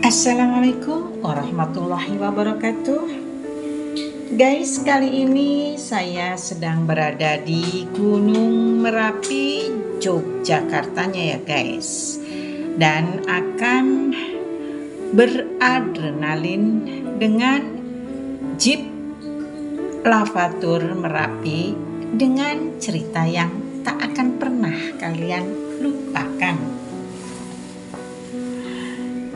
Assalamualaikum warahmatullahi wabarakatuh. Guys, kali ini saya sedang berada di Gunung Merapi, Yogyakartanya ya guys. Dan akan beradrenalin dengan Jeep Lavatur Merapi dengan cerita yang tak akan pernah kalian lupakan.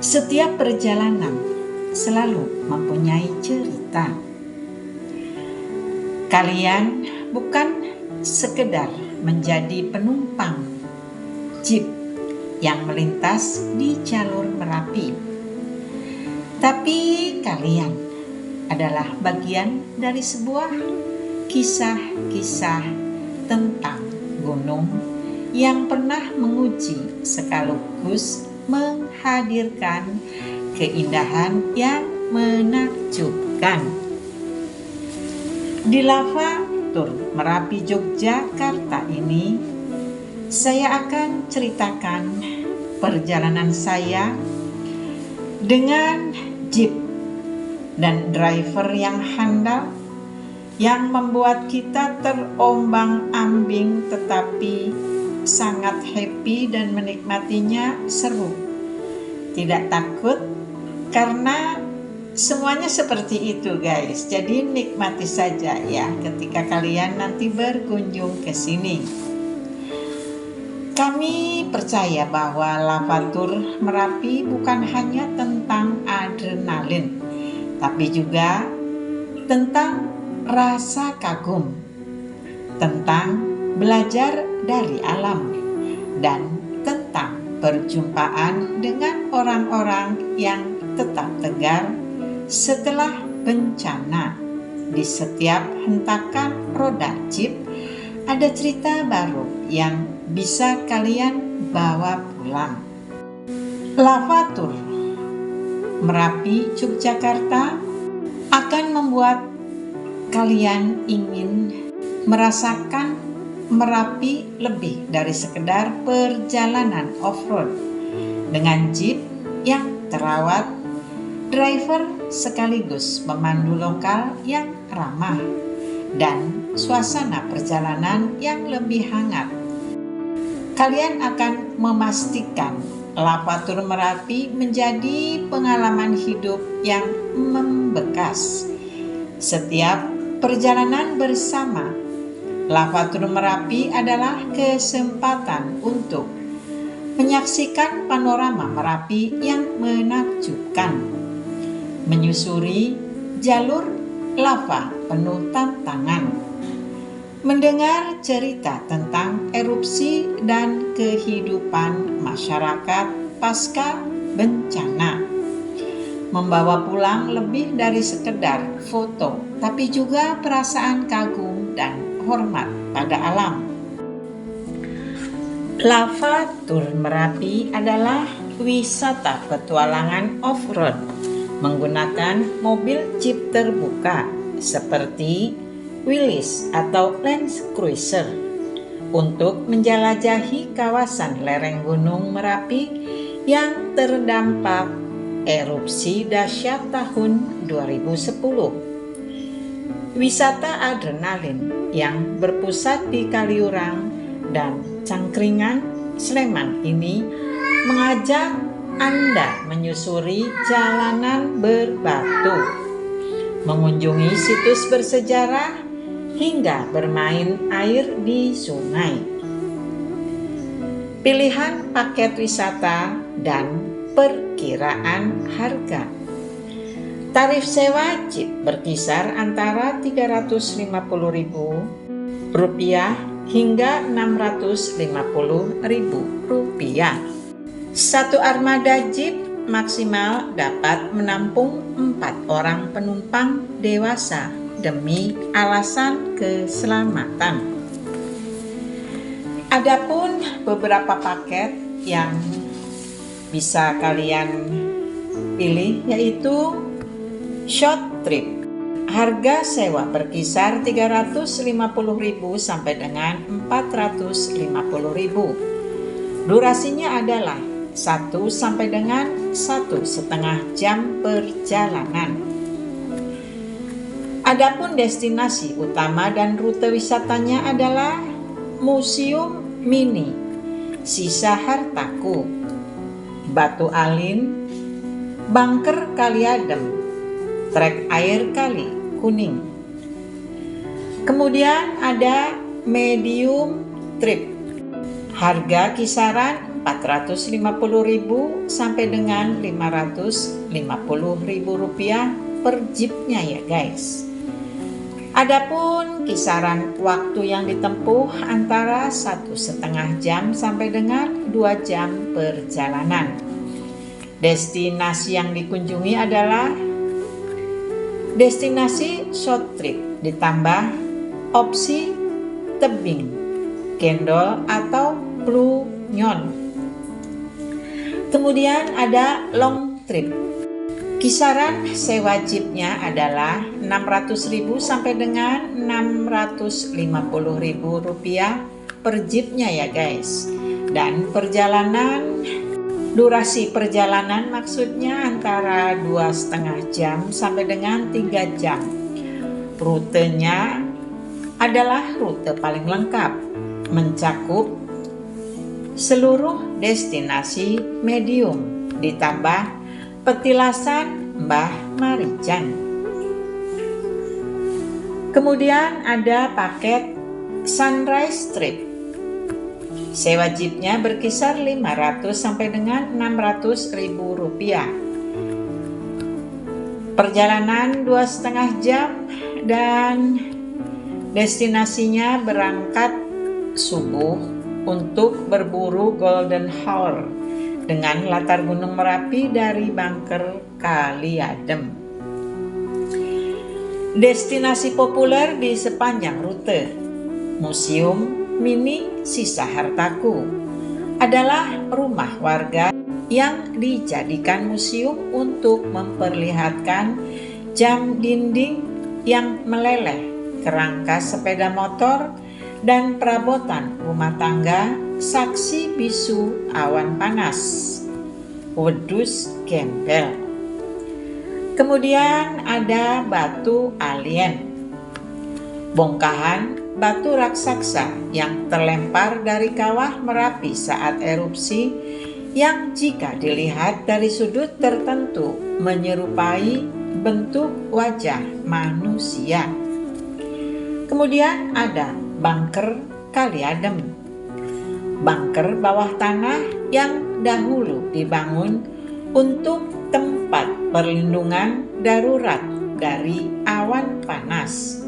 Setiap perjalanan selalu mempunyai cerita. Kalian bukan sekedar menjadi penumpang Jeep yang melintas di jalur Merapi, tapi kalian adalah bagian dari sebuah kisah-kisah tentang gunung yang pernah menguji sekaligus menghadirkan keindahan yang menakjubkan. Di Lavatur Merapi Yogyakarta ini, saya akan ceritakan perjalanan saya dengan Jeep dan driver yang handal yang membuat kita terombang-ambing tetapi sangat happy dan menikmatinya seru. Tidak takut karena semuanya seperti itu guys. Jadi nikmati saja ya ketika kalian nanti berkunjung ke sini. Kami percaya bahwa Lavatur Merapi bukan hanya tentang adrenalin, tapi juga tentang rasa kagum, tentang belajar dari alam, dan tentang perjumpaan dengan orang-orang yang tetap tegar setelah bencana. Di setiap hentakan roda Jeep ada cerita baru yang bisa kalian bawa pulang. Lavatur Merapi Yogyakarta akan membuat kalian ingin merasakan Merapi lebih dari sekedar perjalanan off-road. Dengan Jeep yang terawat, driver sekaligus pemandu lokal yang ramah, dan suasana perjalanan yang lebih hangat. Kalian akan memastikan Lavatur Merapi menjadi pengalaman hidup yang membekas. Setiap perjalanan bersama Lavatur Merapi adalah kesempatan untuk menyaksikan panorama Merapi yang menakjubkan, menyusuri jalur lava penuh tantangan, mendengar cerita tentang erupsi dan kehidupan masyarakat pasca bencana, membawa pulang lebih dari sekedar foto, tapi juga perasaan kagum dan hormat pada alam. Lavatur Merapi adalah wisata petualangan off-road menggunakan mobil Jeep terbuka seperti Willys atau Land Cruiser untuk menjelajahi kawasan lereng Gunung Merapi yang terdampak erupsi dahsyat tahun 2010. Wisata adrenalin yang berpusat di Kaliurang dan Cangkringan, Sleman ini mengajak Anda menyusuri jalanan berbatu, mengunjungi situs bersejarah, hingga bermain air di sungai. Pilihan paket wisata dan perkiraan harga. Tarif sewa Jeep berkisar antara Rp350.000 hingga Rp650.000. Satu armada Jeep maksimal dapat menampung 4 orang penumpang dewasa demi alasan keselamatan. Adapun beberapa paket yang bisa kalian pilih yaitu short trip. Harga sewa berkisar Rp350.000 sampai dengan Rp450.000. Durasinya adalah 1 sampai dengan 1,5 jam perjalanan. Adapun destinasi utama dan rute wisatanya adalah Museum Mini Sisa Hartaku, Batu Alin, Bunker Kali Adem, Trek Air Kali Kuning. Kemudian ada medium trip, harga kisaran 450.000 sampai dengan 550.000 rupiah per jeepnya ya guys. Adapun kisaran waktu yang ditempuh antara 1,5 jam sampai dengan 2 jam perjalanan. Destinasi yang dikunjungi adalah destinasi short trip ditambah opsi tebing, gendol atau plunyon. Kemudian ada long trip. Kisaran sewa jeepnya adalah 600.000 sampai dengan 650.000 rupiah per jeepnya ya guys. Dan durasi perjalanan maksudnya antara 2,5 jam sampai dengan 3 jam. Rutenya adalah rute paling lengkap, mencakup seluruh destinasi medium ditambah petilasan Mbah Marijan. Kemudian ada paket sunrise trip. Sewa jeepnya berkisar 500 sampai dengan 600.000 rupiah. Perjalanan 2,5 jam dan destinasinya berangkat subuh untuk berburu Golden Hour dengan latar Gunung Merapi dari Bunker Kali Adem. Destinasi populer di sepanjang rute Museum Mini Sisa Hartaku adalah rumah warga yang dijadikan museum untuk memperlihatkan jam dinding yang meleleh, kerangka sepeda motor, dan perabotan rumah tangga saksi bisu awan panas, wedus gembel. Kemudian ada batu alien, bongkahan batu raksasa yang terlempar dari kawah Merapi saat erupsi, yang jika dilihat dari sudut tertentu menyerupai bentuk wajah manusia. Kemudian ada Bunker Kali Adem, bunker bawah tanah yang dahulu dibangun untuk tempat perlindungan darurat dari awan panas.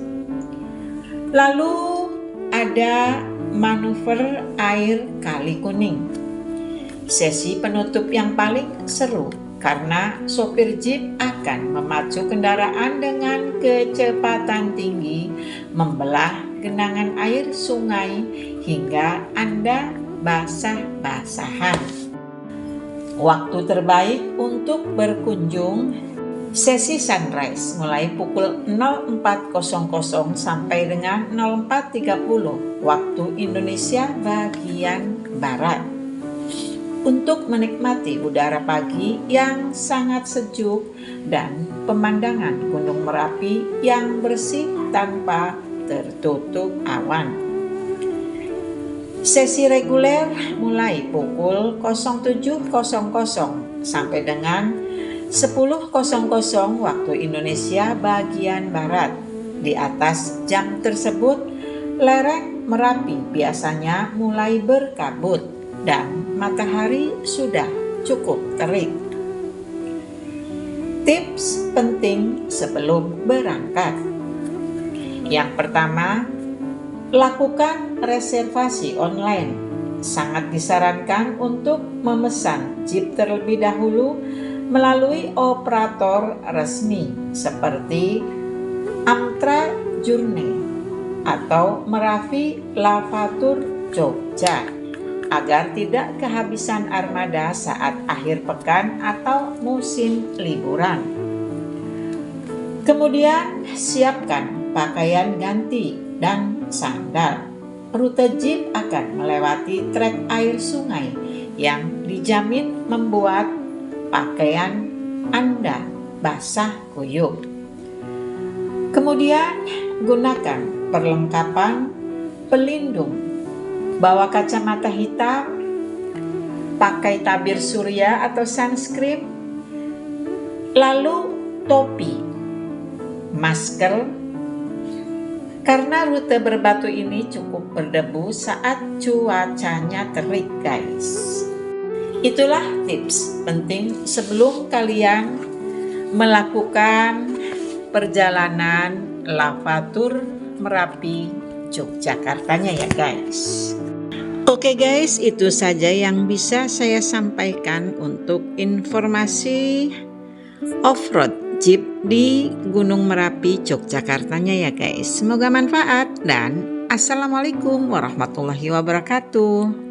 Lalu ada manuver air Kali Kuning, sesi penutup yang paling seru karena sopir jeep akan memacu kendaraan dengan kecepatan tinggi membelah genangan air sungai hingga Anda basah-basahan. Waktu terbaik untuk berkunjung sesi sunrise mulai pukul 04.00 sampai dengan 04.30 waktu Indonesia bagian Barat. Untuk menikmati udara pagi yang sangat sejuk dan pemandangan Gunung Merapi yang bersih tanpa tertutup awan. Sesi reguler mulai pukul 07.00 sampai dengan 10.00 waktu Indonesia bagian Barat. Di atas jam tersebut, lereng Merapi biasanya mulai berkabut dan matahari sudah cukup terik. Tips penting sebelum berangkat. Yang pertama, lakukan reservasi online. Sangat disarankan untuk memesan jeep terlebih dahulu melalui operator resmi seperti Amtra Journey atau Merapi Lavatur Jogja agar tidak kehabisan armada saat akhir pekan atau musim liburan. Kemudian siapkan pakaian ganti dan sandal. Rute jeep akan melewati trek air sungai yang dijamin membuat pakaian Anda basah kuyup. Kemudian gunakan perlengkapan pelindung. Bawa kacamata hitam, pakai tabir surya atau sunscreen, lalu topi, masker, karena rute berbatu ini cukup berdebu saat cuacanya terik, guys. Itulah tips penting sebelum kalian melakukan perjalanan Lavatur Merapi Yogyakartanya ya, guys. Oke guys, itu saja yang bisa saya sampaikan untuk informasi off-road jeep di Gunung Merapi Yogyakartanya ya guys. Semoga manfaat dan Assalamualaikum warahmatullahi wabarakatuh.